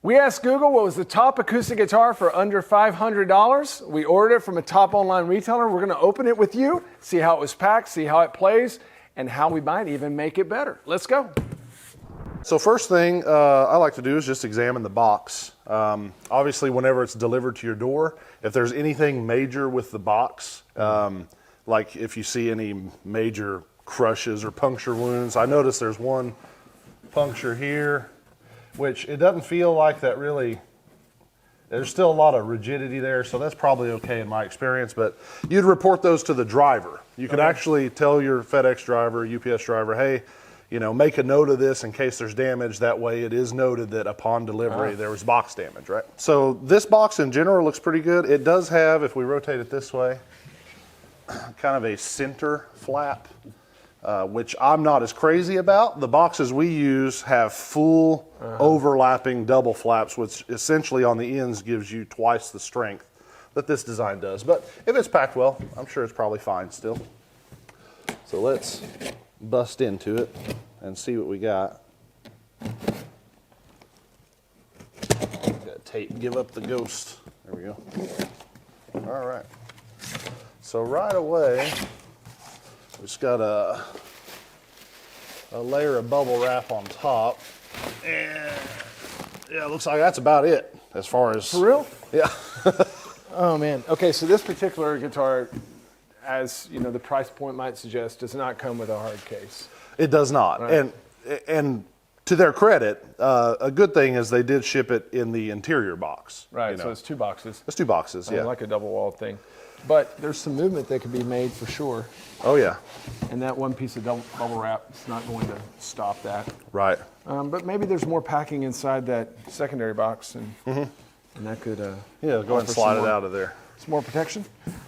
We asked Google what was the top acoustic guitar for under $500. We ordered it from a top online retailer. We're going to open it with you, see how it was packed, see how it plays, and how we might even make it better. Let's go. So first thing I like to do is just examine the box. Obviously, whenever it's delivered to your door, if there's anything major with the box, like if you see any major crushes or puncture wounds, I noticed there's one puncture here, which it doesn't feel like that really, there's still a lot of rigidity there, so that's probably okay in my experience, but you'd report those to the driver. You could actually tell your FedEx driver, UPS driver, hey, you know, make a note of this in case there's damage. That way it is noted that upon delivery there was box damage, right? So this box in general looks pretty good. It does have, if we rotate it this way, kind of a center flap, which I'm not as crazy about. The boxes we use have full overlapping double flaps, which essentially on the ends gives you twice the strength that this design does. But if it's packed well, I'm sure it's probably fine still. So let's bust into it and see what we got. Got tape, give up the ghost. There we go. All right. So right away, we just got a layer of bubble wrap on top, and yeah, it looks like that's about it as far as. For real? Yeah. Oh man. Okay, so this particular guitar, as you know, the price point might suggest, does not come with a hard case. It does not, right. and to their credit, a good thing is they did ship it in the interior box. Right. You know. So it's two boxes. It's two boxes. Yeah. Like a double-walled thing. But there's some movement that can be made for sure. Oh yeah. And that one piece of bubble wrap is not going to stop that. Right. But maybe there's more packing inside that secondary box, and that could yeah, go ahead and slide it out of there. Some more protection.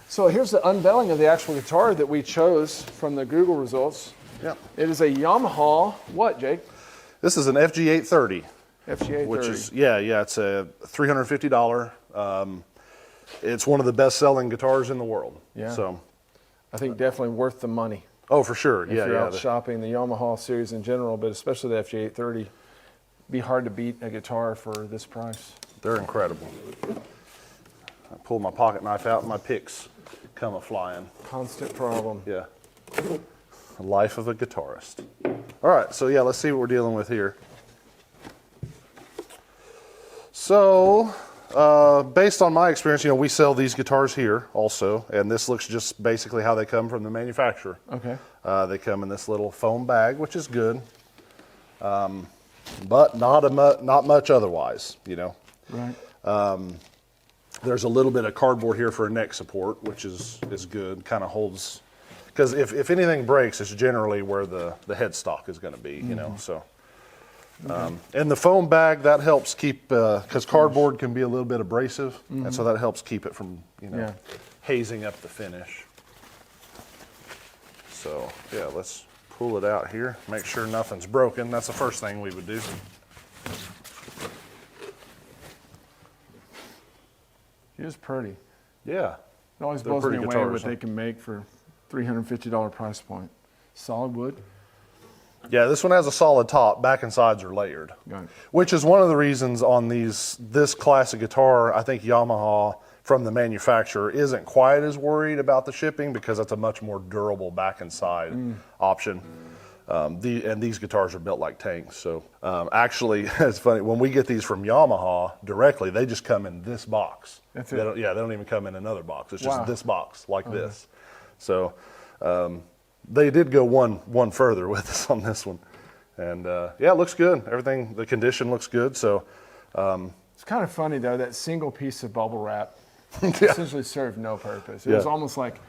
So here's the unveiling of the actual guitar that we chose from the Google results. Yeah. It is a Yamaha, what, Jake? This is an FG830. FG830. Which is, yeah, it's a $350. It's one of the best-selling guitars in the world. Yeah. So, I think definitely worth the money. oh, for sure. If you're out shopping the Yamaha series in general, but especially the FG830, be hard to beat a guitar for this price. They're incredible. I pull my pocket knife out and my picks come a-flying. Constant problem. Yeah. The life of a guitarist. All right, so yeah, let's see what we're dealing with here. So, based on my experience, you know, we sell these guitars here also, and this looks just basically how they come from the manufacturer. Okay. They come in this little foam bag, which is good, but not much otherwise, you know. Right. There's a little bit of cardboard here for a neck support, which is good, kind of holds, because if anything breaks, it's generally where the headstock is going to be, you know, so. And the foam bag, that helps keep, because cardboard can be a little bit abrasive, and so that helps keep it from, you know, hazing up the finish. So, yeah, let's pull it out here, make sure nothing's broken. That's the first thing we would do. It is pretty. Yeah. It always blows me away what they can make for $350 price point. Solid wood. Yeah, this one has a solid top. Back and sides are layered. Got it. Which is one of the reasons on this classic guitar, I think Yamaha from the manufacturer isn't quite as worried about the shipping, because that's a much more durable back and side option. And these guitars are built like tanks. So actually, it's funny, when we get these from Yamaha directly, they just come in this box. That's it. They don't even come in another box. It's just this box, like this. So they did go one further with us on this one. And yeah, it looks good. Everything, the condition looks good. So it's kind of funny though, that single piece of bubble wrap essentially served no purpose. It was almost like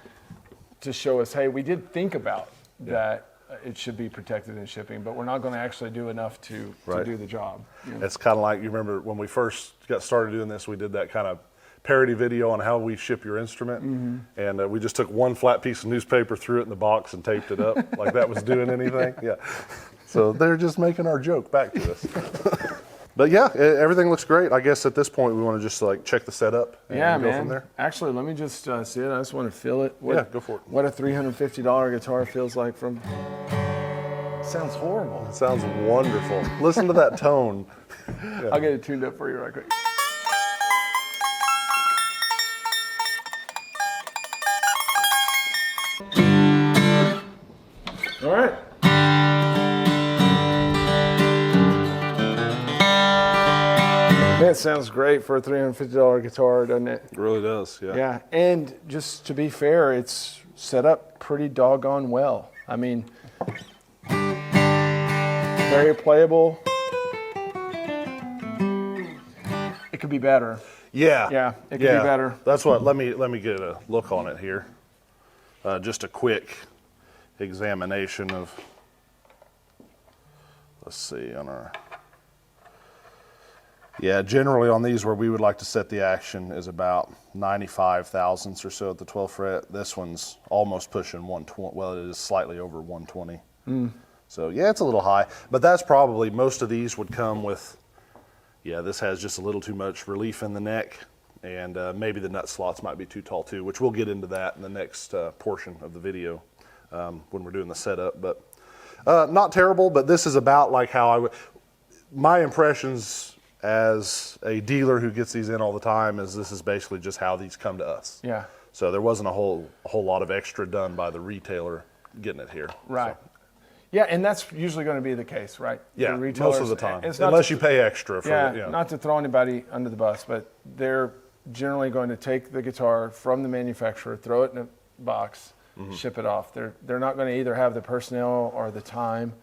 to show us, hey, we did think about that it should be protected in shipping, but we're not going to actually do enough to do the job. You know? It's kind of like, you remember when we first got started doing this, we did that kind of parody video on how we ship your instrument, and we just took one flat piece of newspaper, threw it in the box, and taped it up like that was doing anything. Yeah. So they're just making our joke back to us. But yeah, everything looks great. I guess at this point we want to just like check the setup and go from there. Actually, let me just see it. I just want to feel it. Yeah, go for it. What a $350 guitar feels like from. Sounds horrible. It sounds wonderful. Listen to that tone. I'll get it tuned up for you right quick. All right. It sounds great for a $350 guitar, doesn't it? It really does, yeah. Yeah, and just to be fair, it's set up pretty doggone well. I mean, very playable. It could be better. Yeah. Yeah, it could be better. That's what, let me get a look on it here. Just a quick examination of, let's see, on our, yeah, generally on these where we would like to set the action is about 95 thousandths or so at the 12th fret. This one's almost pushing 120, well, it is slightly over 120. So yeah, it's a little high, but that's probably, most of these would come with, yeah, this has just a little too much relief in the neck, and maybe the nut slots might be too tall too, which we'll get into that in the next portion of the video when we're doing the setup. But not terrible, but this is about like how I would, my impressions as a dealer who gets these in all the time is this is basically just how these come to us. Yeah. So there wasn't a whole lot of extra done by the retailer getting it here. Right. So. Yeah, and that's usually going to be the case, right? Yeah, The retailers, most of the time. it's not Unless you pay extra for yeah, it. Yeah, not to throw anybody under the bus, but they're generally going to take the guitar from the manufacturer, throw it in a box, ship it off. They're not going to either have the personnel or the time,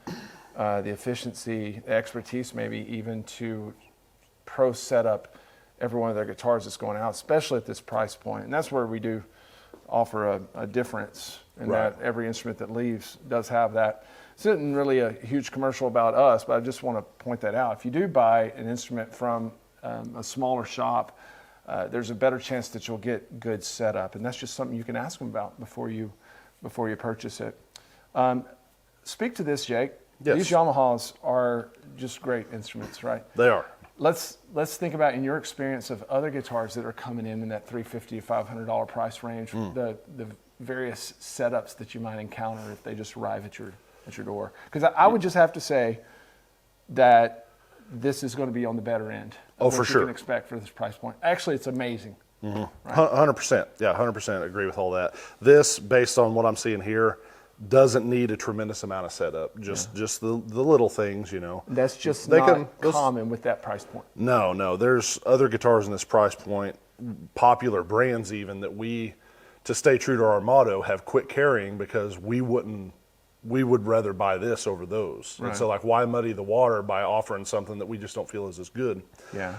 the efficiency, the expertise maybe even to pro set up every one of their guitars that's going out, especially at this price point. And that's where we do offer a difference in that every instrument that leaves does have that. This isn't really a huge commercial about us, but I just want to point that out. If you do buy an instrument from a smaller shop, there's a better chance that you'll get good setup, and that's just something you can ask them about before you purchase it. Speak to this, Jake. Yes. These Yamahas are just great instruments, right? they are. Let's think about, in your experience, of other guitars that are coming in that $350 to $500 price range, the various setups that you might encounter if they just arrive at your door. Because I would just have to say that this is going to be on the better end of Oh, for what you sure. can expect for this price point. Actually, it's amazing. 100%. Yeah, 100% agree with all that. This, based on what I'm seeing here, doesn't need a tremendous amount of setup. Just the little things, you know. That's just not common with that price point. No. There's other guitars in this price point, popular brands even, that we, to stay true to our motto, have quit carrying because we would rather buy this over those. Right. And so, like, why muddy the water by offering something that we just don't feel is as good? Yeah.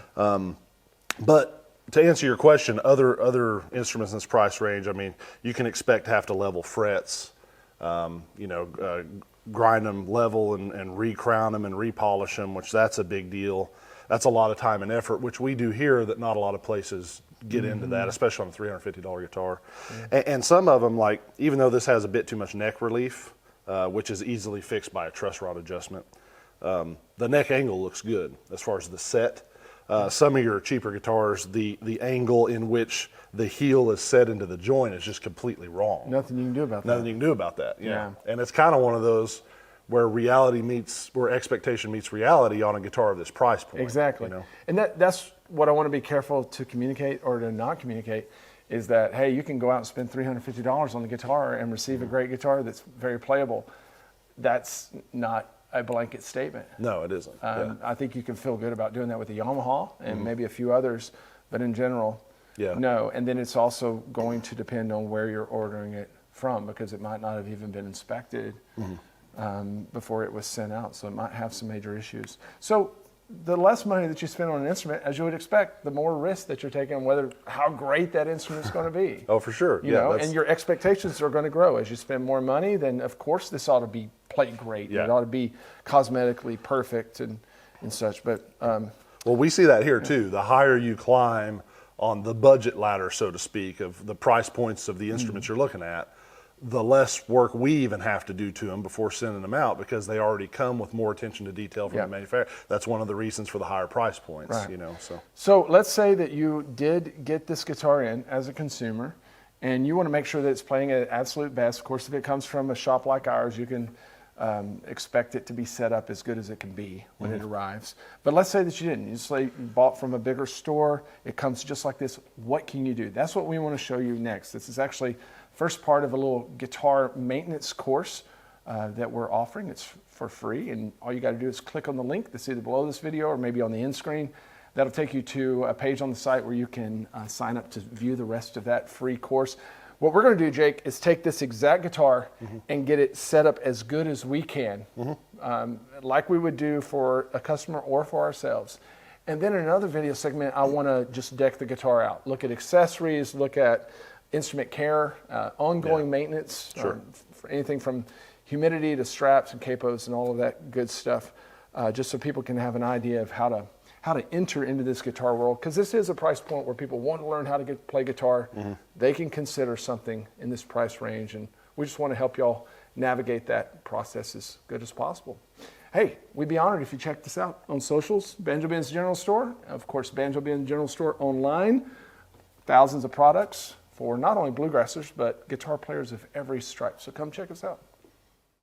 But to answer your question, other instruments in this price range, I mean, you can expect to have to level frets, grind them level and re-crown them and re-polish them, which that's a big deal. That's a lot of time and effort, which we do here that not a lot of places get into that, especially on a $350 guitar. And some of them, like, even though this has a bit too much neck relief, which is easily fixed by a truss rod adjustment, the neck angle looks good as far as the set. Some of your cheaper guitars, the angle in which the heel is set into the joint is just completely wrong. Nothing you can do about that. Nothing you can do about that. Yeah. And it's kind of one of those where where expectation meets reality on a guitar of this price point. Exactly. You know? And that's what I want to be careful to communicate or to not communicate, is that, hey, you can go out and spend $350 on a guitar and receive a great guitar that's very playable. That's not a blanket statement. No, it isn't. I think you can feel good about doing that with the Yamaha and maybe a few others, but in general, no. And then it's also going to depend on where you're ordering it from, because it might not have even been inspected before it was sent out, so it might have some major issues. So the less money that you spend on an instrument, as you would expect, the more risk that you're taking on how great that instrument's going to be. Oh, for sure. You know, and your expectations are going to grow as you spend more money. Then of course this ought to be played great. It ought to be cosmetically perfect and such. But well, we see that here too. The higher you climb on the budget ladder, so to speak, of the price points of the instruments you're looking at, the less work we even have to do to them before sending them out, because they already come with more attention to detail from the manufacturer. That's one of the reasons for the higher price points, you know. So let's say that you did get this guitar in as a consumer, and you want to make sure that it's playing at absolute best. Of course, if it comes from a shop like ours, you can expect it to be set up as good as it can be when it arrives. But let's say that you didn't. You say you bought from a bigger store. It comes just like this. What can you do? That's what we want to show you next. This is actually first part of a little guitar maintenance course that we're offering. It's for free, and all you got to do is click on the link that's either below this video or maybe on the end screen. That'll take you to a page on the site where you can sign up to view the rest of that free course. What we're going to do, Jake, is take this exact guitar and get it set up as good as we can, like we would do for a customer or for ourselves. And then in another video segment, I want to just deck the guitar out, look at accessories, look at instrument care, ongoing maintenance, for anything from humidity to straps and capos and all of that good stuff, just so people can have an idea of how to enter into this guitar world, because this is a price point where people want to learn how to play guitar. They can consider something in this price range, and we just want to help y'all navigate that process as good as possible. Hey, we'd be honored if you checked us out on socials, Banjo Ben's General Store. Of course, Banjo Ben General Store online, thousands of products for not only bluegrassers, but guitar players of every stripe. So come check us out.